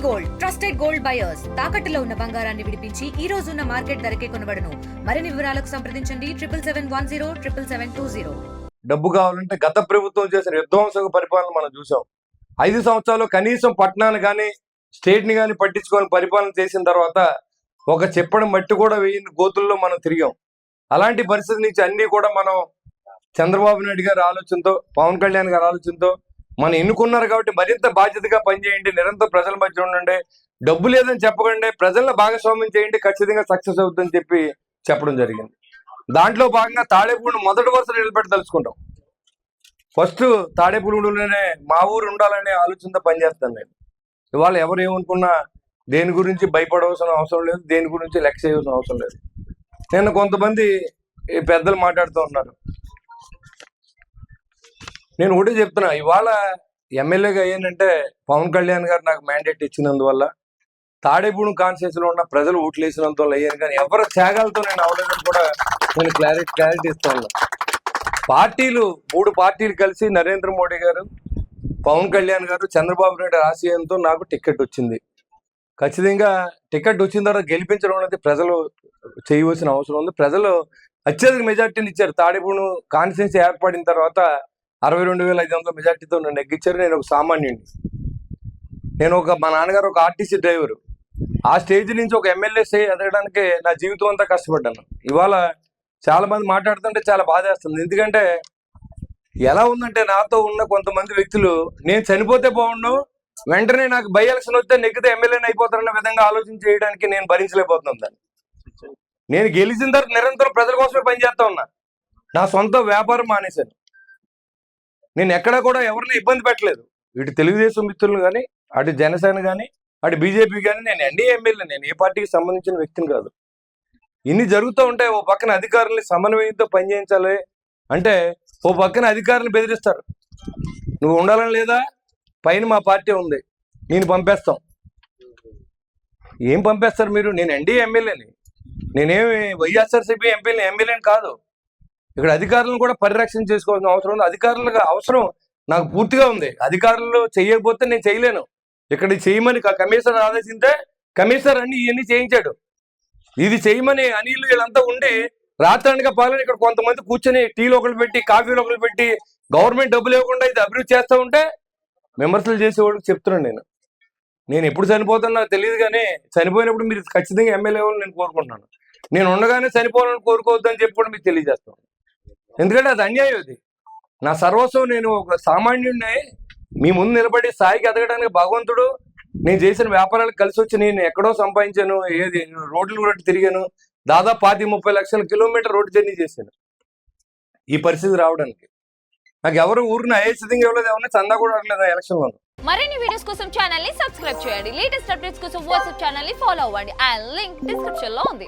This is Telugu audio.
గోల్డ్ ట్రస్టెడ్ గోల్డ్ బయర్స్ తాకట్టులో ఉన్న బంగారాన్ని విడిపించి ఈ రోజు ఉన్న మార్కెట్ ధరకే కొనబడును. మరిన్ని వివరాలకు సంప్రదించండి 7771077720. డబ్బు కావాలంటే గత ప్రభుత్వం చేసిన విధ్వంసక పరిపాలన మనం చూసాం. 5 సంవత్సరాలు కనీసం పట్టణాన్ని కానీ స్టేట్ ని కానీ పట్టించుకొని పరిపాలన చేసిన తర్వాత ఒక చెప్పడం మట్టి కూడా వేయని గోతుల్లో మనం తిరిగాం. అలాంటి పరిస్థితి నుంచి అన్ని కూడా మనం చంద్రబాబు నాయుడు గారి ఆలోచనతో, పవన్ కళ్యాణ్ గారి ఆలోచనతో మనం ఎన్నుకున్నారు కాబట్టి మరింత బాధ్యతగా పనిచేయండి, నిరంతరం ప్రజల మధ్య ఉండండి, డబ్బు లేదని చెప్పకండి, ప్రజలను భాగస్వామ్యం చేయండి, ఖచ్చితంగా సక్సెస్ అవుతుందని చెప్పి చెప్పడం జరిగింది. దాంట్లో భాగంగా తాడేపూడిని మొదటి వరుసలో నిలబెట్టి తలుచుకుంటాం. ఫస్ట్ తాడేపూడిలోనే మా ఊరు ఉండాలనే ఆలోచనతో పనిచేస్తాను నేను. ఇవాళ ఎవరు ఏమనుకున్నా దేని గురించి భయపడవలసిన అవసరం లేదు, దేని గురించి లెక్క చేయవలసిన అవసరం లేదు. నేను కొంతమంది పెద్దలు మాట్లాడుతూ ఉన్నారు. నేను ఒకటే చెప్తున్నా, ఇవాళ ఎమ్మెల్యేగా అయ్యానంటే పవన్ కళ్యాణ్ గారు నాకు మ్యాండేట్ ఇచ్చినందువల్ల, తాడేపూడి కాన్స్టిట్యూన్సీలో ఉన్న ప్రజలు ఓట్లు వేసినందువల్ల అయ్యాను. కానీ ఎవరి త్యాగాలతో నేను అవలేదని కూడా నేను క్లారిటీ ఇస్తాను. పార్టీలు 3 పార్టీలు కలిసి నరేంద్ర మోడీ గారు, పవన్ కళ్యాణ్ గారు, చంద్రబాబు నాయుడు ఆశయంతో నాకు టికెట్ వచ్చింది. ఖచ్చితంగా టికెట్ వచ్చిన తర్వాత గెలిపించడం అనేది ప్రజలు చేయవలసిన అవసరం ఉంది. ప్రజలు అత్యధిక మెజార్టీని ఇచ్చారు. తాడేపూడి కాన్స్టిట్యూన్సీ ఏర్పడిన తర్వాత 62,500 మెజార్టీతో నన్ను నెగ్గించారు. నేను ఒక సామాన్యుడిని. మా నాన్నగారు ఒక ఆర్టీసీ డ్రైవరు. ఆ స్టేజ్ నుంచి ఒక ఎమ్మెల్యే ఎదగడానికి నా జీవితం అంతా కష్టపడ్డాను. ఇవాళ చాలా మంది మాట్లాడుతుంటే చాలా బాధేస్తుంది. ఎందుకంటే ఎలా ఉందంటే, నాతో ఉన్న కొంతమంది వ్యక్తులు నేను చనిపోతే బాగుండు, వెంటనే నాకు బై ఎలక్షన్ వస్తే నెగ్గితే ఎమ్మెల్యేని అయిపోతారన్న విధంగా ఆలోచన చేయడానికి నేను భరించలేకపోతున్నాను దాన్ని. నేను గెలిచిన తర్వాత నిరంతరం ప్రజల కోసమే పనిచేస్తా ఉన్నా. నా సొంత వ్యాపారం మానేశాను. నేను ఎక్కడా కూడా ఎవరిని ఇబ్బంది పెట్టలేదు. ఇటు తెలుగుదేశం మిత్రులు కానీ, అటు జనసేన కానీ, అటు బీజేపీ కానీ. నేను ఎన్డీఏ ఎమ్మెల్యే, నేను ఏ పార్టీకి సంబంధించిన వ్యక్తిని కాదు. ఇన్ని జరుగుతూ ఉంటాయి. ఓ పక్కన అధికారుల్ని సమన్వయంతో పనిచేయించాలి అంటే ఓ పక్కన అధికారులను బెదిరిస్తారు. నువ్వు ఉండాలని లేదా, పైన మా పార్టీ ఉంది, నేను పంపేస్తాం. ఏం పంపేస్తారు మీరు? నేను ఎన్డీఏ ఎమ్మెల్యేని, నేనేమి వైఎస్ఆర్సీపీ ఎమ్మెల్యేని కాదు. ఇక్కడ అధికారులను కూడా పరిరక్షణ చేసుకోవాల్సిన అవసరం ఉంది. అధికారులకు అవసరం నాకు పూర్తిగా ఉంది. అధికారులు చేయకపోతే నేను చేయలేను. ఇక్కడ చేయమని కమిషనర్ ఆదేశిస్తే కమిషనర్ ఇవన్నీ చేయించాడు. ఇది చేయమని అనిల్ వీళ్ళంతా ఉండి రాత్రానిగా పాలన ఇక్కడ కొంతమంది కూర్చొని టీలు ఒకరు పెట్టి, కాఫీలు ఒకరు పెట్టి, గవర్నమెంట్ డబ్బులు ఇవ్వకుండా ఇది అభివృద్ధి చేస్తూ ఉంటే విమర్శలు చేసేవాళ్ళకి చెప్తున్నాను. నేను ఎప్పుడు చనిపోతానో నాకు తెలియదు, కానీ చనిపోయినప్పుడు మీరు ఖచ్చితంగా ఎమ్మెల్యే అవ్వాలని నేను కోరుకుంటున్నాను. నేను ఉండగానే చనిపోవాలని కోరుకోవద్దని చెప్పి కూడా మీకు తెలియజేస్తాను. ఎందుకంటే అది అన్యాయం. అది నా సర్వస్వం. నేను ఒక సామాన్యుడిని మీ ముందు నిలబడి స్థాయికి ఎదగడానికి భగవంతుడు నేను చేసిన వ్యాపారాలకు కలిసి వచ్చి నేను ఎక్కడో సంపాదించాను. ఏది రోడ్లు కూడా తిరిగాను. దాదాపు 30 లక్షల కిలోమీటర్ రోడ్డు జర్నీ చేశాను ఈ పరిస్థితి రావడానికి. నాకు ఎవరు ఊరిని అయేసితంగా ఇవ్వలేదు, ఎవరిని చందా కూడా అడగలేదు ఎలక్షన్ లో. మరిన్ని వీడియోస్ కోసం ఛానల్ ని సబ్స్క్రైబ్ చేయండి. లేటెస్ట్ అప్డేట్స్ కోసం వాట్సాప్ ఛానల్ ని ఫాలో అవ్వండి. ఆ లింక్ డిస్క్రిప్షన్ లో ఉంది.